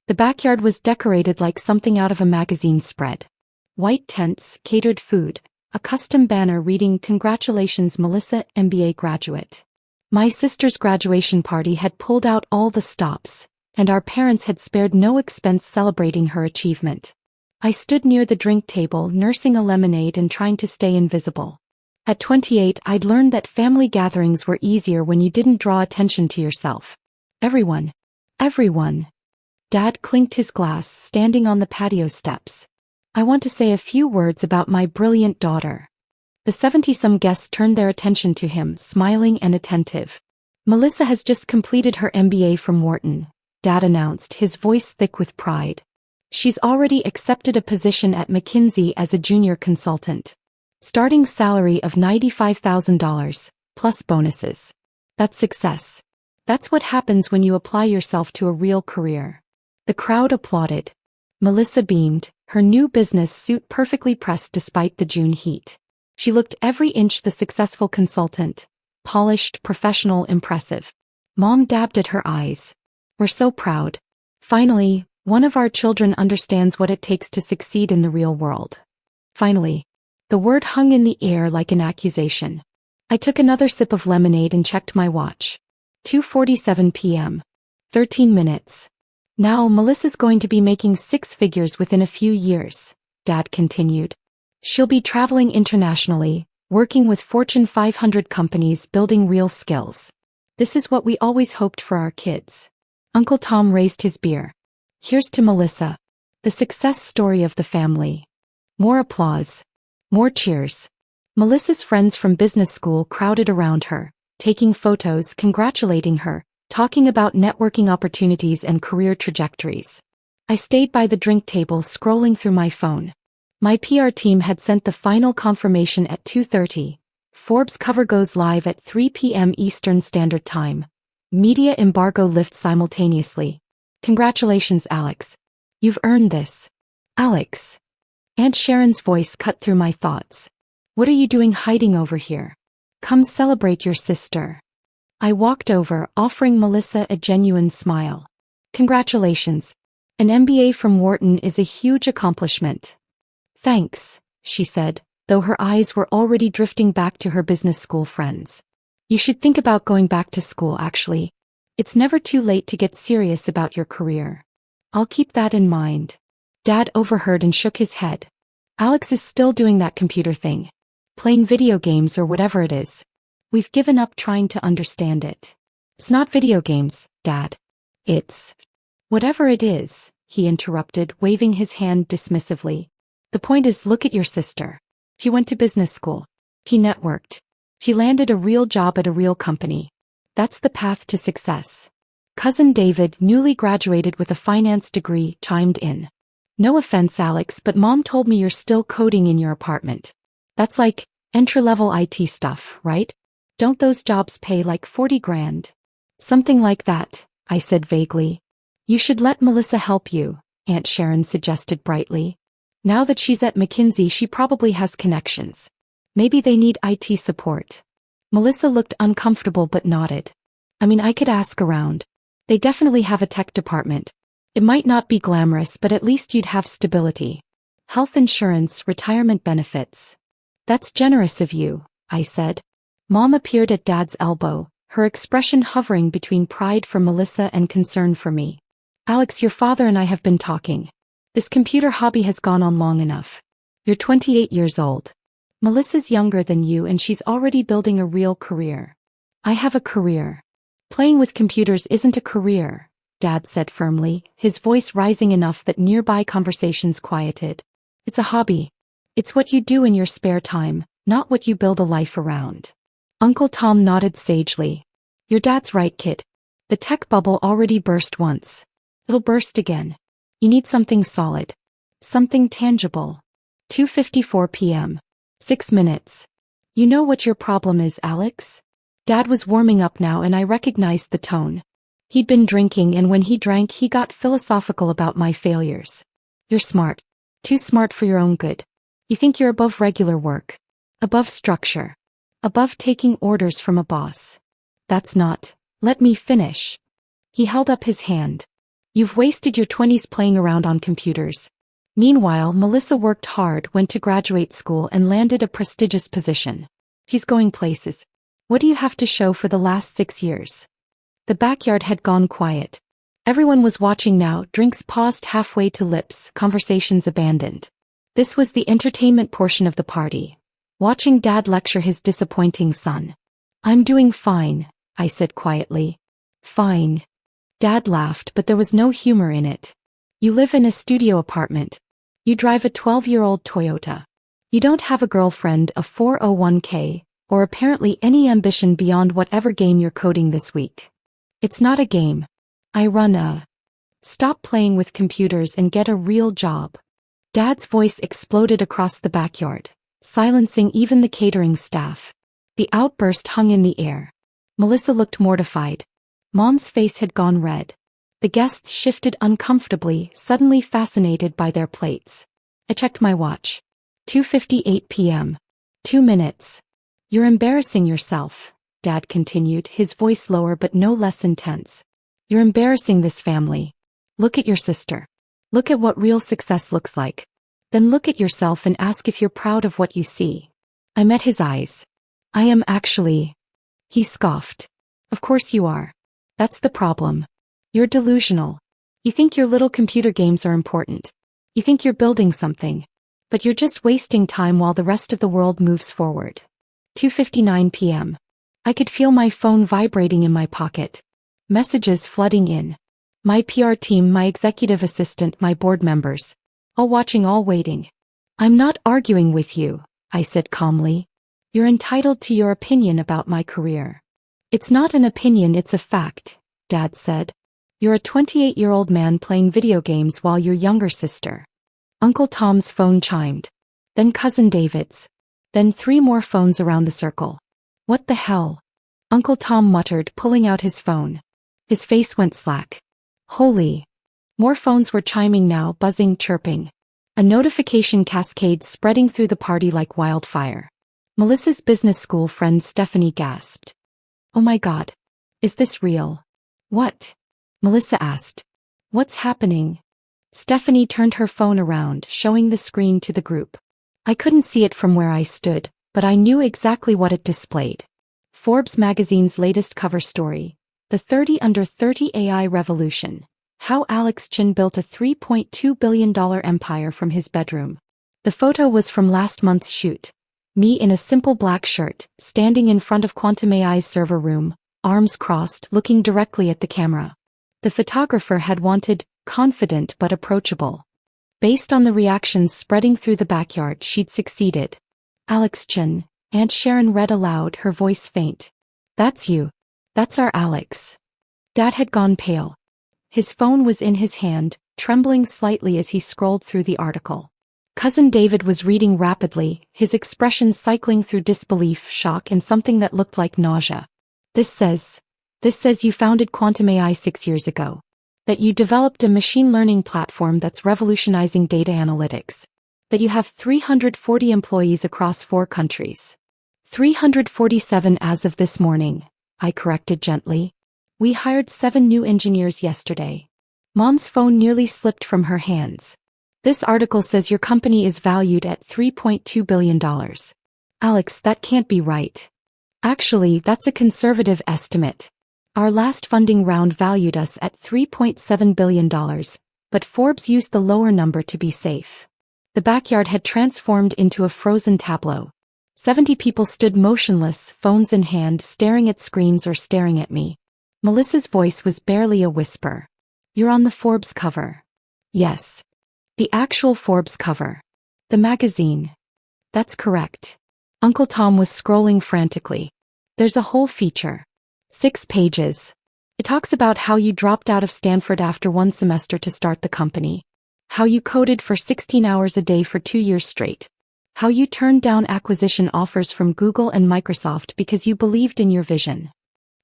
The backyard was decorated like something out of a magazine spread. White tents, catered food, a custom banner reading "Congratulations Melissa, MBA graduate." My sister's graduation party had pulled out all the stops, and our parents had spared no expense celebrating her achievement. I stood near the drink table nursing a lemonade and trying to stay invisible. At 28, I'd learned that family gatherings were easier when you didn't draw attention to yourself. Everyone. Dad clinked his glass, standing on the patio steps. I want to say a few words about my brilliant daughter. The 70-some guests turned their attention to him, smiling and attentive. Melissa has just completed her MBA from Wharton, Dad announced, his voice thick with pride. She's already accepted a position at McKinsey as a junior consultant. Starting salary of $95,000, plus bonuses. That's success. That's what happens when you apply yourself to a real career. The crowd applauded. Melissa beamed, her new business suit perfectly pressed despite the June heat. She looked every inch the successful consultant. Polished, professional, impressive. Mom dabbed at her eyes. We're so proud. Finally, one of our children understands what it takes to succeed in the real world. Finally. The word hung in the air like an accusation. I took another sip of lemonade and checked my watch. 2:47 p.m. 13 minutes. Now Melissa's going to be making six figures within a few years, Dad continued. She'll be traveling internationally, working with Fortune 500 companies, building real skills. This is what we always hoped for our kids. Uncle Tom raised his beer. Here's to Melissa. The success story of the family. More applause. More cheers. Melissa's friends from business school crowded around her, taking photos, congratulating her, talking about networking opportunities and career trajectories. I stayed by the drink table scrolling through my phone. My PR team had sent the final confirmation at 2:30. Forbes cover goes live at 3 p.m. Eastern Standard Time. Media embargo lifts simultaneously. Congratulations, Alex. You've earned this. Alex. Aunt Sharon's voice cut through my thoughts. What are you doing hiding over here? Come celebrate your sister. I walked over, offering Melissa a genuine smile. Congratulations. An MBA from Wharton is a huge accomplishment. Thanks, she said, though her eyes were already drifting back to her business school friends. You should think about going back to school, actually. It's never too late to get serious about your career. I'll keep that in mind. Dad overheard and shook his head. Alex is still doing that computer thing. Playing video games or whatever it is. We've given up trying to understand it. It's not video games, Dad. It's... Whatever it is, he interrupted, waving his hand dismissively. The point is, look at your sister. She went to business school. She networked. She landed a real job at a real company. That's the path to success. Cousin David, newly graduated with a finance degree, chimed in. No offense, Alex, but Mom told me you're still coding in your apartment. That's like entry-level IT stuff, right? Don't those jobs pay like 40 grand? Something like that, I said vaguely. You should let Melissa help you, Aunt Sharon suggested brightly. Now that she's at McKinsey, she probably has connections. Maybe they need IT support. Melissa looked uncomfortable but nodded. I mean, I could ask around. They definitely have a tech department. It might not be glamorous, but at least you'd have stability. Health insurance, retirement benefits. That's generous of you, I said. Mom appeared at Dad's elbow, her expression hovering between pride for Melissa and concern for me. Alex, your father and I have been talking. This computer hobby has gone on long enough. You're 28 years old. Melissa's younger than you and she's already building a real career. I have a career. Playing with computers isn't a career, Dad said firmly, his voice rising enough that nearby conversations quieted. It's a hobby. It's what you do in your spare time, not what you build a life around. Uncle Tom nodded sagely. Your dad's right, kid. The tech bubble already burst once. It'll burst again. You need something solid. Something tangible. 2:54 p.m. 6 minutes. You know what your problem is, Alex? Dad was warming up now and I recognized the tone. He'd been drinking and when he drank he got philosophical about my failures. You're smart. Too smart for your own good. You think you're above regular work. Above structure. Above taking orders from a boss. That's not. Let me finish. He held up his hand. You've wasted your 20s playing around on computers. Meanwhile, Melissa worked hard, went to graduate school and landed a prestigious position. He's going places. What do you have to show for the last 6 years? The backyard had gone quiet. Everyone was watching now, drinks paused halfway to lips, conversations abandoned. This was the entertainment portion of the party. Watching Dad lecture his disappointing son. I'm doing fine, I said quietly. Fine. Dad laughed, but there was no humor in it. You live in a studio apartment. You drive a 12-year-old Toyota. You don't have a girlfriend, a 401k, or apparently any ambition beyond whatever game you're coding this week. It's not a game. I run a... Stop playing with computers and get a real job. Dad's voice exploded across the backyard, silencing even the catering staff. The outburst hung in the air. Melissa looked mortified. Mom's face had gone red. The guests shifted uncomfortably, suddenly fascinated by their plates. I checked my watch. 2:58 p.m. 2 minutes. You're embarrassing yourself, Dad continued, his voice lower but no less intense. You're embarrassing this family. Look at your sister. Look at what real success looks like. Then look at yourself and ask if you're proud of what you see. I met his eyes. I am actually... He scoffed. Of course you are. That's the problem. You're delusional. You think your little computer games are important. You think you're building something. But you're just wasting time while the rest of the world moves forward. 2:59 p.m. I could feel my phone vibrating in my pocket. Messages flooding in. My PR team, my executive assistant, my board members. All watching, all waiting. I'm not arguing with you, I said calmly. You're entitled to your opinion about my career. It's not an opinion, it's a fact, Dad said. You're a 28-year-old man playing video games while your younger sister. Uncle Tom's phone chimed. Then Cousin David's. Then 3 more phones around the circle. What the hell? Uncle Tom muttered, pulling out his phone. His face went slack. Holy. More phones were chiming now, buzzing, chirping. A notification cascade spreading through the party like wildfire. Melissa's business school friend Stephanie gasped. Oh my God. Is this real? What? Melissa asked. What's happening? Stephanie turned her phone around, showing the screen to the group. I couldn't see it from where I stood, but I knew exactly what it displayed. Forbes magazine's latest cover story. The 30 Under 30 AI Revolution. How Alex Chin built a $3.2 billion empire from his bedroom. The photo was from last month's shoot. Me in a simple black shirt, standing in front of Quantum AI's server room, arms crossed, looking directly at the camera. The photographer had wanted, confident but approachable. Based on the reactions spreading through the backyard, she'd succeeded. Alex Chin, Aunt Sharon read aloud, her voice faint. That's you. That's our Alex. Dad had gone pale. His phone was in his hand, trembling slightly as he scrolled through the article. Cousin David was reading rapidly, his expression cycling through disbelief, shock and something that looked like nausea. This says you founded Quantum AI 6 years ago. That you developed a machine learning platform that's revolutionizing data analytics. That you have 340 employees across 4 countries. 347 as of this morning, I corrected gently. We hired 7 new engineers yesterday. Mom's phone nearly slipped from her hands. This article says your company is valued at $3.2 billion. Alex, that can't be right. Actually, that's a conservative estimate. Our last funding round valued us at $3.7 billion, but Forbes used the lower number to be safe. The backyard had transformed into a frozen tableau. 70 people stood motionless, phones in hand, staring at screens or staring at me. Melissa's voice was barely a whisper. You're on the Forbes cover. Yes. The actual Forbes cover. The magazine. That's correct. Uncle Tom was scrolling frantically. There's a whole feature. 6 pages. It talks about how you dropped out of Stanford after 1 semester to start the company. How you coded for 16 hours a day for 2 years straight. How you turned down acquisition offers from Google and Microsoft because you believed in your vision.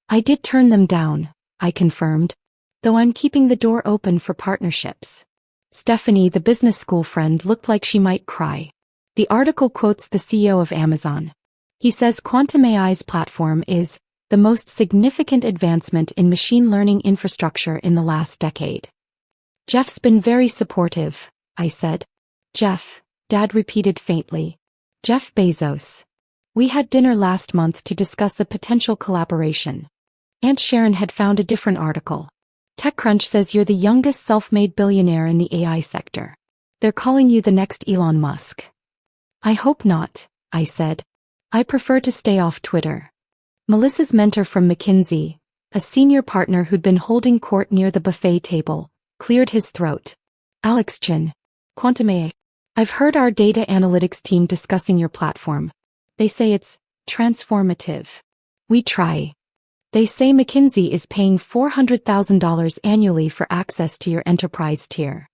I did turn them down, I confirmed, though I'm keeping the door open for partnerships. Stephanie, the business school friend, looked like she might cry. The article quotes the CEO of Amazon. He says Quantum AI's platform is the most significant advancement in machine learning infrastructure in the last decade. Jeff's been very supportive, I said. Jeff, Dad repeated faintly. Jeff Bezos. We had dinner last month to discuss a potential collaboration. Aunt Sharon had found a different article. TechCrunch says you're the youngest self-made billionaire in the AI sector. They're calling you the next Elon Musk. I hope not, I said. I prefer to stay off Twitter. Melissa's mentor from McKinsey, a senior partner who'd been holding court near the buffet table, cleared his throat. Alex Chin. Quantum AI. I've heard our data analytics team discussing your platform. They say it's transformative. We try. They say McKinsey is paying $400,000 annually for access to your enterprise tier.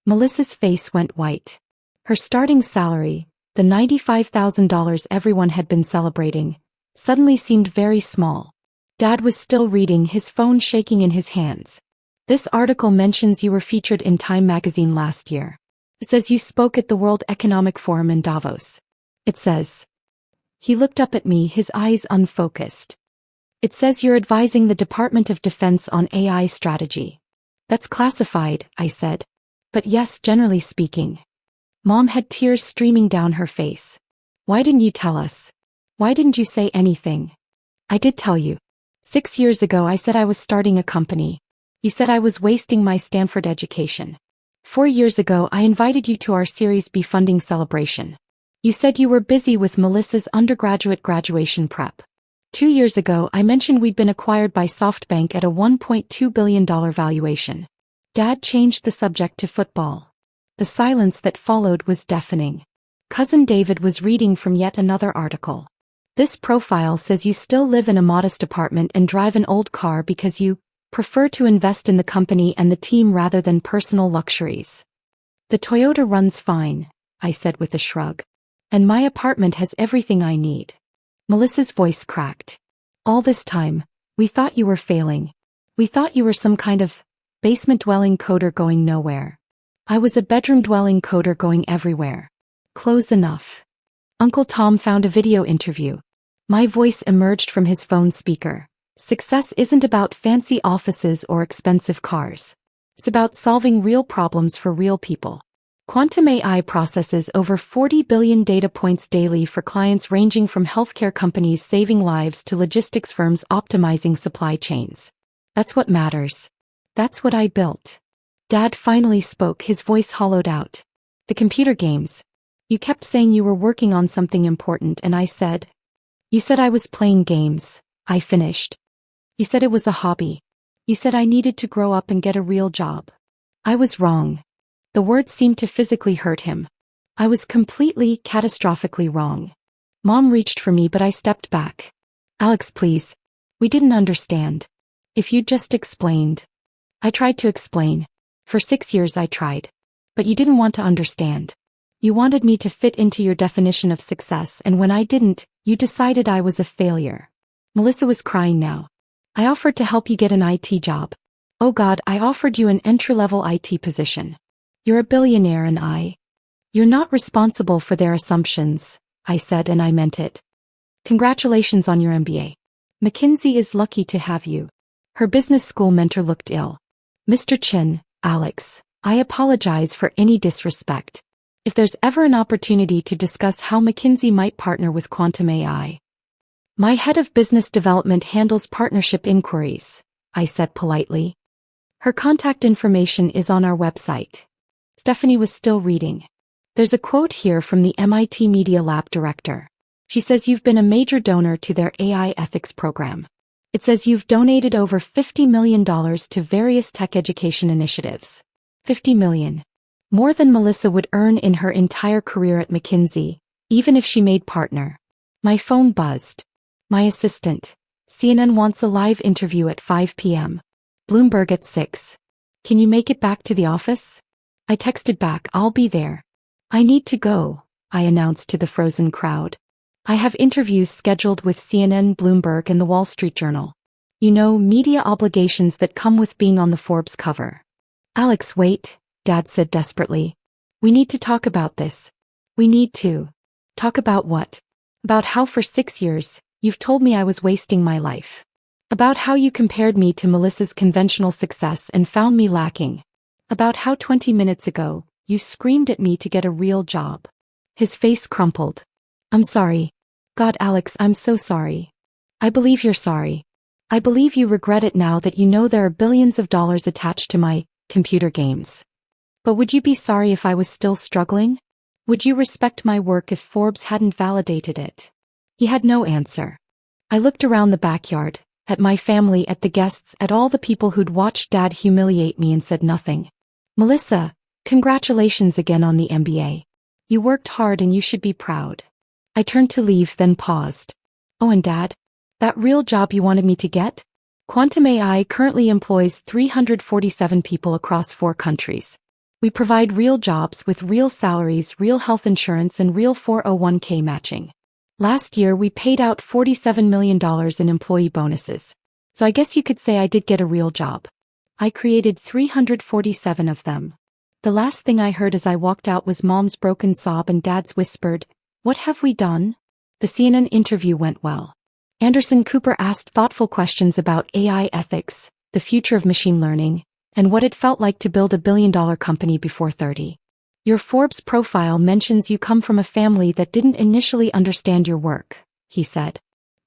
Melissa's face went white. Her starting salary, the $95,000 everyone had been celebrating, suddenly seemed very small. Dad was still reading, his phone shaking in his hands. This article mentions you were featured in Time magazine last year. It says you spoke at the World Economic Forum in Davos. It says. He looked up at me, his eyes unfocused. It says you're advising the Department of Defense on AI strategy. That's classified, I said. But yes, generally speaking. Mom had tears streaming down her face. Why didn't you tell us? Why didn't you say anything? I did tell you. 6 years ago I said I was starting a company. You said I was wasting my Stanford education. 4 years ago I invited you to our Series B funding celebration. You said you were busy with Melissa's undergraduate graduation prep. 2 years ago I mentioned we'd been acquired by SoftBank at a $1.2 billion valuation. Dad changed the subject to football. The silence that followed was deafening. Cousin David was reading from yet another article. This profile says you still live in a modest apartment and drive an old car because you prefer to invest in the company and the team rather than personal luxuries. The Toyota runs fine, I said with a shrug. And my apartment has everything I need. Melissa's voice cracked. All this time, we thought you were failing. We thought you were some kind of basement-dwelling coder going nowhere. I was a bedroom-dwelling coder going everywhere. Close enough. Uncle Tom found a video interview. My voice emerged from his phone speaker. Success isn't about fancy offices or expensive cars. It's about solving real problems for real people. Quantum AI processes over 40 billion data points daily for clients ranging from healthcare companies saving lives to logistics firms optimizing supply chains. That's what matters. That's what I built. Dad finally spoke, his voice hollowed out. The computer games. You kept saying you were working on something important and I said. You said I was playing games. I finished. You said it was a hobby. You said I needed to grow up and get a real job. I was wrong. The words seemed to physically hurt him. I was completely, catastrophically wrong. Mom reached for me but I stepped back. Alex, please. We didn't understand. If you'd just explained. I tried to explain. For 6 years I tried. But you didn't want to understand. You wanted me to fit into your definition of success and when I didn't, you decided I was a failure. Melissa was crying now. I offered to help you get an IT job. Oh God, I offered you an entry-level IT position. You're a billionaire and You're not responsible for their assumptions, I said and I meant it. Congratulations on your MBA. McKinsey is lucky to have you. Her business school mentor looked ill. Mr. Chin, Alex, I apologize for any disrespect. If there's ever an opportunity to discuss how McKinsey might partner with Quantum AI. My head of business development handles partnership inquiries, I said politely. Her contact information is on our website. Stephanie was still reading. There's a quote here from the MIT Media Lab director. She says you've been a major donor to their AI ethics program. It says you've donated over $50 million to various tech education initiatives. $50 million. More than Melissa would earn in her entire career at McKinsey, even if she made partner. My phone buzzed. My assistant. CNN wants a live interview at 5 p.m. Bloomberg at 6. Can you make it back to the office? I texted back, I'll be there. I need to go, I announced to the frozen crowd. I have interviews scheduled with CNN, Bloomberg, and the Wall Street Journal. You know, media obligations that come with being on the Forbes cover. Alex, wait, Dad said desperately. We need to talk about this. We need to. Talk about what? About how for 6 years, you've told me I was wasting my life. About how you compared me to Melissa's conventional success and found me lacking. About how 20 minutes ago, you screamed at me to get a real job. His face crumpled. I'm sorry. God, Alex, I'm so sorry. I believe you're sorry. I believe you regret it now that you know there are billions of dollars attached to my computer games. But would you be sorry if I was still struggling? Would you respect my work if Forbes hadn't validated it? He had no answer. I looked around the backyard, at my family, at the guests, at all the people who'd watched Dad humiliate me, and said nothing. Melissa, congratulations again on the MBA. You worked hard and you should be proud. I turned to leave, then paused. Oh, and Dad? That real job you wanted me to get? Quantum AI currently employs 347 people across 4 countries. We provide real jobs with real salaries, real health insurance, and real 401k matching. Last year we paid out $47 million in employee bonuses. So I guess you could say I did get a real job. I created 347 of them. The last thing I heard as I walked out was Mom's broken sob and Dad's whispered, "What have we done?" The CNN interview went well. Anderson Cooper asked thoughtful questions about AI ethics, the future of machine learning, and what it felt like to build a billion-dollar company before 30. Your Forbes profile mentions you come from a family that didn't initially understand your work, he said.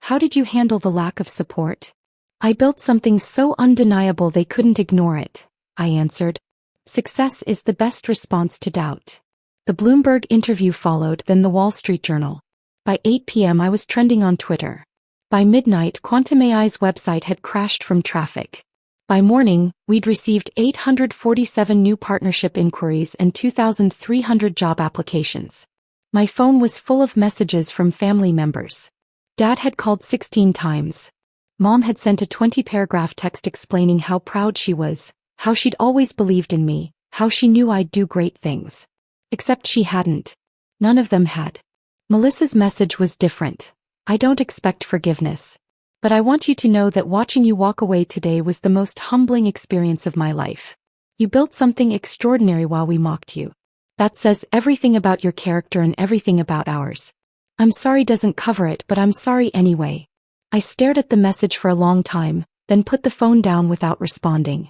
How did you handle the lack of support? I built something so undeniable they couldn't ignore it, I answered. Success is the best response to doubt. The Bloomberg interview followed, then the Wall Street Journal. By 8 p.m. I was trending on Twitter. By midnight, Quantum AI's website had crashed from traffic. By morning, we'd received 847 new partnership inquiries and 2,300 job applications. My phone was full of messages from family members. Dad had called 16 times. Mom had sent a 20-paragraph text explaining how proud she was, how she'd always believed in me, how she knew I'd do great things. Except she hadn't. None of them had. Melissa's message was different. I don't expect forgiveness. But I want you to know that watching you walk away today was the most humbling experience of my life. You built something extraordinary while we mocked you. That says everything about your character and everything about ours. I'm sorry doesn't cover it, but I'm sorry anyway. I stared at the message for a long time, then put the phone down without responding.